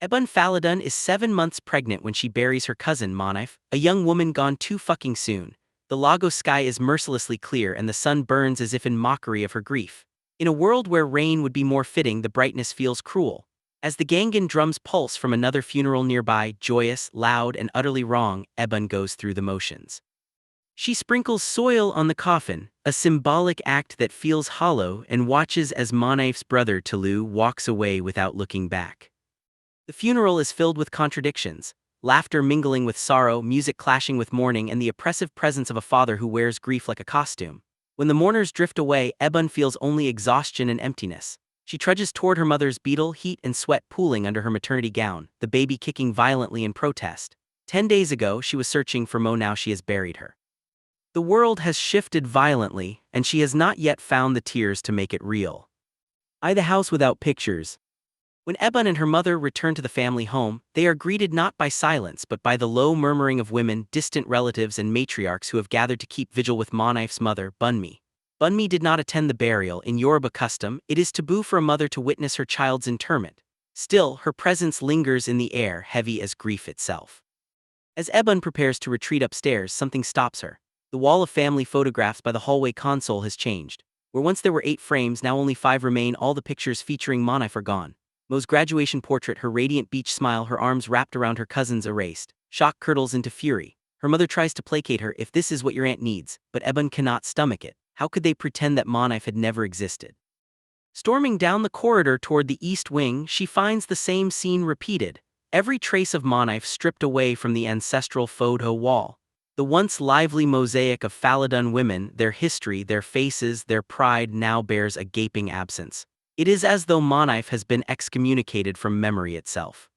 Ebon Faladun is 7 months pregnant when she buries her cousin Monif, a young woman gone too fucking soon. The Lagos sky is mercilessly clear and the sun burns as if in mockery of her grief. In a world where rain would be more fitting, the brightness feels cruel. As the Gangan drums pulse from another funeral nearby, joyous, loud, and utterly wrong, Ebon goes through the motions. She sprinkles soil on the coffin, a symbolic act that feels hollow, and watches as Monif's brother Tulu walks away without looking back. The funeral is filled with contradictions, laughter mingling with sorrow, music clashing with mourning, and the oppressive presence of a father who wears grief like a costume. When the mourners drift away, Ebon feels only exhaustion and emptiness. She trudges toward her mother's beetle, heat and sweat pooling under her maternity gown, the baby kicking violently in protest. 10 days ago, she was searching for Mo, now she has buried her. The world has shifted violently, and she has not yet found the tears to make it real. The house without pictures. When Ebon and her mother return to the family home, they are greeted not by silence but by the low murmuring of women, distant relatives and matriarchs who have gathered to keep vigil with Monif's mother, Bunmi. Bunmi did not attend the burial. In Yoruba custom, it is taboo for a mother to witness her child's interment. Still, her presence lingers in the air, heavy as grief itself. As Ebon prepares to retreat upstairs, something stops her. The wall of family photographs by the hallway console has changed. Where once there were 8 frames, now only 5 remain. All the pictures featuring Monif are gone. Mo's graduation portrait, her radiant beach smile, her arms wrapped around her cousin's erased. Shock curdles into fury. Her mother tries to placate her. If this is what your aunt needs, but Ebon cannot stomach it. How could they pretend that Monif had never existed? Storming down the corridor toward the east wing, she finds the same scene repeated. Every trace of Monif stripped away from the ancestral photo wall. The once lively mosaic of Faladun women, their history, their faces, their pride, now bears a gaping absence. It is as though Monif has been excommunicated from memory itself.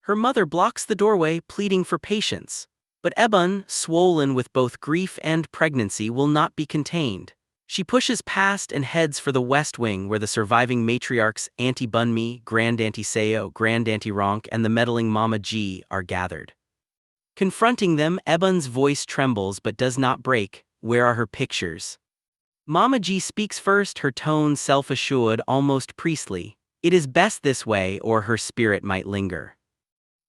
Her mother blocks the doorway, pleading for patience. But Ebon, swollen with both grief and pregnancy, will not be contained. She pushes past and heads for the west wing, where the surviving matriarchs Auntie Bunmi, Grand Auntie Seo, Grand Auntie Ronk, and the meddling Mama G are gathered. Confronting them, Ebon's voice trembles but does not break. Where are her pictures? Mama G speaks first, her tone self-assured, almost priestly. It is best this way, or her spirit might linger.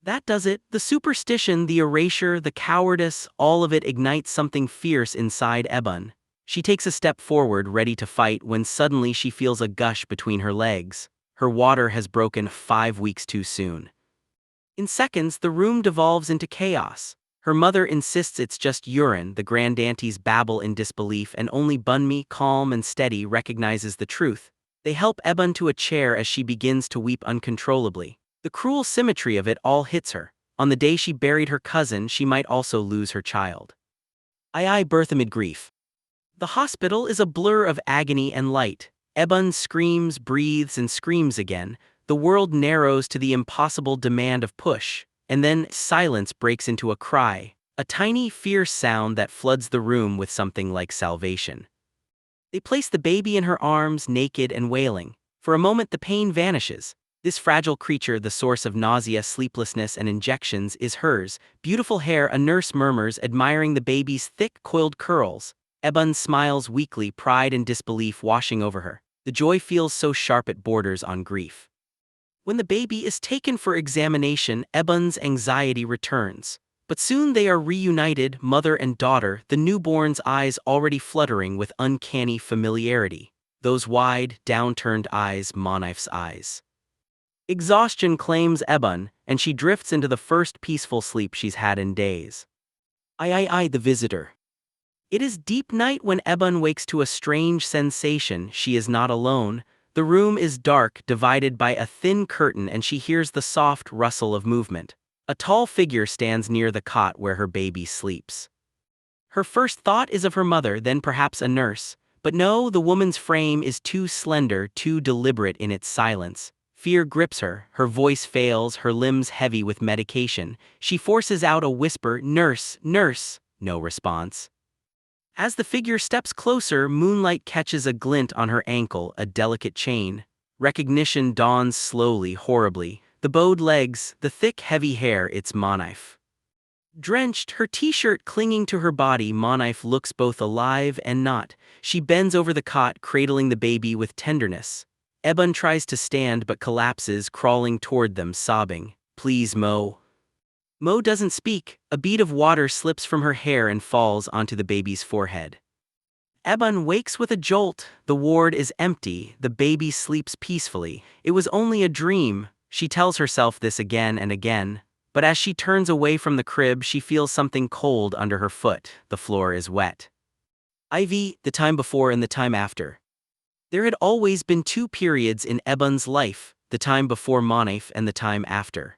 That does it. The superstition, the erasure, the cowardice, all of it ignites something fierce inside Ebon. She takes a step forward, ready to fight, when suddenly she feels a gush between her legs. Her water has broken 5 weeks too soon. In seconds, the room devolves into chaos. Her mother insists it's just urine, the grand aunties babble in disbelief, and only Bunmi, calm and steady, recognizes the truth. They help Ebon to a chair as she begins to weep uncontrollably. The cruel symmetry of it all hits her. On the day she buried her cousin, she might also lose her child. Birth amid grief. The hospital is a blur of agony and light. Ebon screams, breathes, and screams again. The world narrows to the impossible demand of push. And then silence breaks into a cry, a tiny, fierce sound that floods the room with something like salvation. They place the baby in her arms, naked and wailing. For a moment the pain vanishes. This fragile creature, the source of nausea, sleeplessness, and injections, is hers. Beautiful hair, a nurse murmurs, admiring the baby's thick, coiled curls. Ebon smiles weakly, pride and disbelief washing over her. The joy feels so sharp it borders on grief. When the baby is taken for examination, Ebon's anxiety returns. But soon they are reunited, mother and daughter, the newborn's eyes already fluttering with uncanny familiarity. Those wide, downturned eyes, Monif's eyes. Exhaustion claims Ebon, and she drifts into the first peaceful sleep she's had in days. The visitor. It is deep night when Ebon wakes to a strange sensation. She is not alone. The room is dark, divided by a thin curtain, and she hears the soft rustle of movement. A tall figure stands near the cot where her baby sleeps. Her first thought is of her mother, then perhaps a nurse. But no, the woman's frame is too slender, too deliberate in its silence. Fear grips her, her voice fails, her limbs heavy with medication. She forces out a whisper, "Nurse, nurse!" No response. As the figure steps closer, moonlight catches a glint on her ankle, a delicate chain. Recognition dawns slowly, horribly. The bowed legs, the thick, heavy hair, it's Monif. Drenched, her t-shirt clinging to her body, Monif looks both alive and not. She bends over the cot, cradling the baby with tenderness. Ebon tries to stand but collapses, crawling toward them, sobbing, "Please, Mo." Mo doesn't speak. A bead of water slips from her hair and falls onto the baby's forehead. Ebon wakes with a jolt. The ward is empty. The baby sleeps peacefully. It was only a dream. She tells herself this again and again. But as she turns away from the crib, she feels something cold under her foot. The floor is wet. IV, the time before and the time after. There had always been two periods in Ebon's life, the time before Monif and the time after.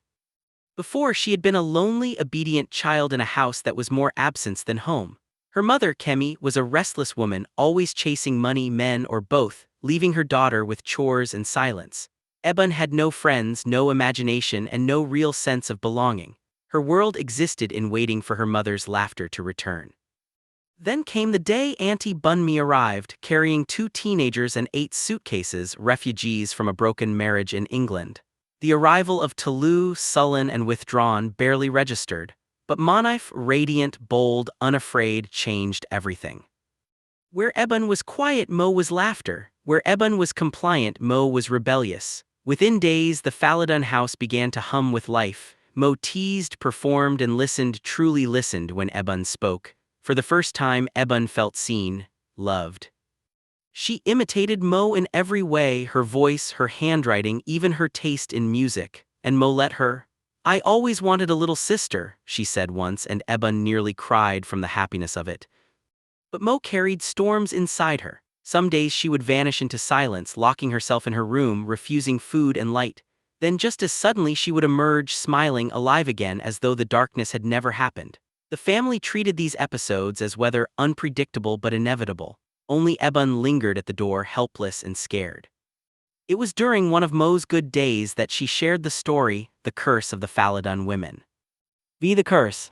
Before, she had been a lonely, obedient child in a house that was more absence than home. Her mother, Kemi, was a restless woman, always chasing money, men, or both, leaving her daughter with chores and silence. Ebon had no friends, no imagination, and no real sense of belonging. Her world existed in waiting for her mother's laughter to return. Then came the day Auntie Bunmi arrived, carrying 2 teenagers and 8 suitcases, refugees from a broken marriage in England. The arrival of Tulu, sullen and withdrawn, barely registered. But Monif, radiant, bold, unafraid, changed everything. Where Ebon was quiet, Mo was laughter. Where Ebon was compliant, Mo was rebellious. Within days, the Faladun house began to hum with life. Mo teased, performed, and listened, truly listened when Ebon spoke. For the first time, Ebon felt seen, loved. She imitated Mo in every way, her voice, her handwriting, even her taste in music. And Mo let her. "I always wanted a little sister," she said once, and Ebon nearly cried from the happiness of it. But Mo carried storms inside her. Some days she would vanish into silence, locking herself in her room, refusing food and light. Then just as suddenly she would emerge, smiling, alive again, as though the darkness had never happened. The family treated these episodes as whether unpredictable but inevitable. Only Ebon lingered at the door, helpless and scared. It was during one of Mo's good days that she shared the story, The Curse of the Faladun Women. The Curse.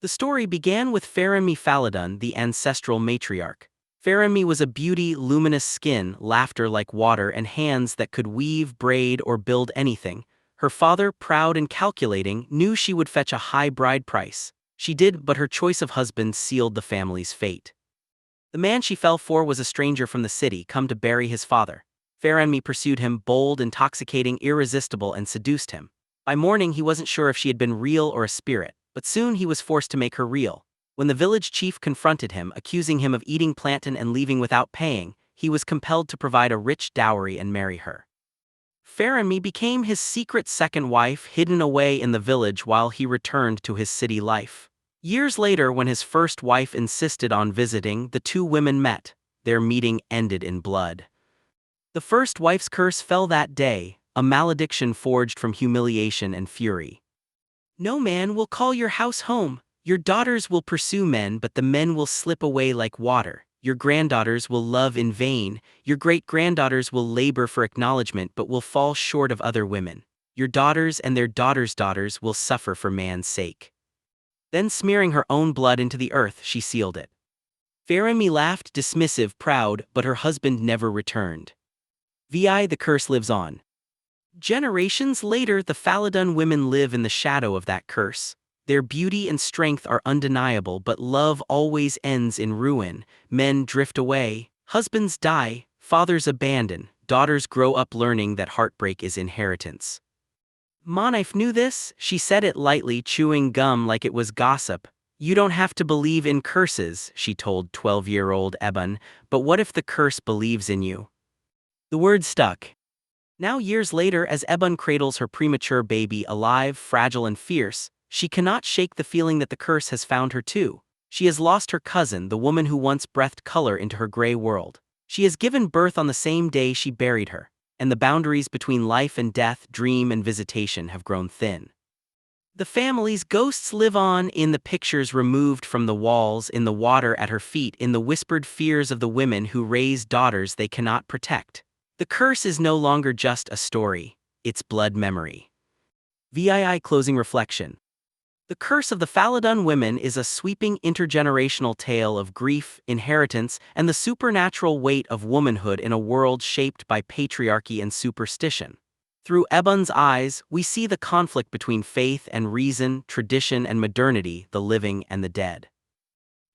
The story began with Faranmi Faladun, the ancestral matriarch. Faranmi was a beauty, luminous skin, laughter like water, and hands that could weave, braid, or build anything. Her father, proud and calculating, knew she would fetch a high bride price. She did, but her choice of husband sealed the family's fate. The man she fell for was a stranger from the city, come to bury his father. Faranmi pursued him, bold, intoxicating, irresistible, and seduced him. By morning he wasn't sure if she had been real or a spirit, but soon he was forced to make her real. When the village chief confronted him, accusing him of eating plantain and leaving without paying, he was compelled to provide a rich dowry and marry her. Faranmi became his secret second wife, hidden away in the village while he returned to his city life. Years later, when his first wife insisted on visiting, the two women met. Their meeting ended in blood. The first wife's curse fell that day, a malediction forged from humiliation and fury. "No man will call your house home. Your daughters will pursue men, but the men will slip away like water. Your granddaughters will love in vain. Your great-granddaughters will labor for acknowledgement but will fall short of other women. Your daughters and their daughters' daughters will suffer for man's sake." Then, smearing her own blood into the earth, she sealed it. Faranmi laughed, dismissive, proud, but her husband never returned. The curse lives on. Generations later, the Faladun women live in the shadow of that curse. Their beauty and strength are undeniable, but love always ends in ruin. Men drift away, husbands die, fathers abandon, daughters grow up learning that heartbreak is inheritance. Monif knew this. She said it lightly, chewing gum like it was gossip. "You don't have to believe in curses," she told 12-year-old Ebon, "but what if the curse believes in you?" The word stuck. Now years later, as Ebon cradles her premature baby, alive, fragile and fierce, she cannot shake the feeling that the curse has found her too. She has lost her cousin, the woman who once breathed color into her gray world. She has given birth on the same day she buried her, and the boundaries between life and death, dream and visitation have grown thin. The family's ghosts live on, in the pictures removed from the walls, in the water at her feet, in the whispered fears of the women who raise daughters they cannot protect. The curse is no longer just a story, it's blood memory. Closing reflection. The Curse of the Faladun Women is a sweeping intergenerational tale of grief, inheritance, and the supernatural weight of womanhood in a world shaped by patriarchy and superstition. Through Ebon's eyes, we see the conflict between faith and reason, tradition and modernity, the living and the dead.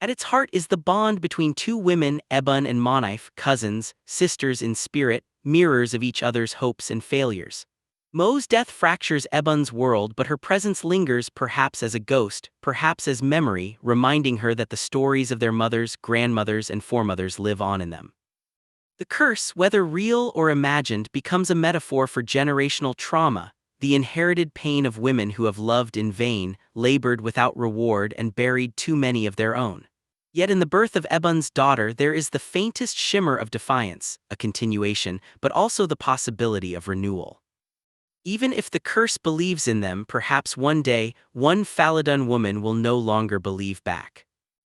At its heart is the bond between two women, Ebon and Monif, cousins, sisters in spirit, mirrors of each other's hopes and failures. Mo's death fractures Ebon's world, but her presence lingers, perhaps as a ghost, perhaps as memory, reminding her that the stories of their mothers, grandmothers, and foremothers live on in them. The curse, whether real or imagined, becomes a metaphor for generational trauma, the inherited pain of women who have loved in vain, labored without reward, and buried too many of their own. Yet in the birth of Ebon's daughter there is the faintest shimmer of defiance, a continuation, but also the possibility of renewal. Even if the curse believes in them, perhaps one day, one Faladun woman will no longer believe back.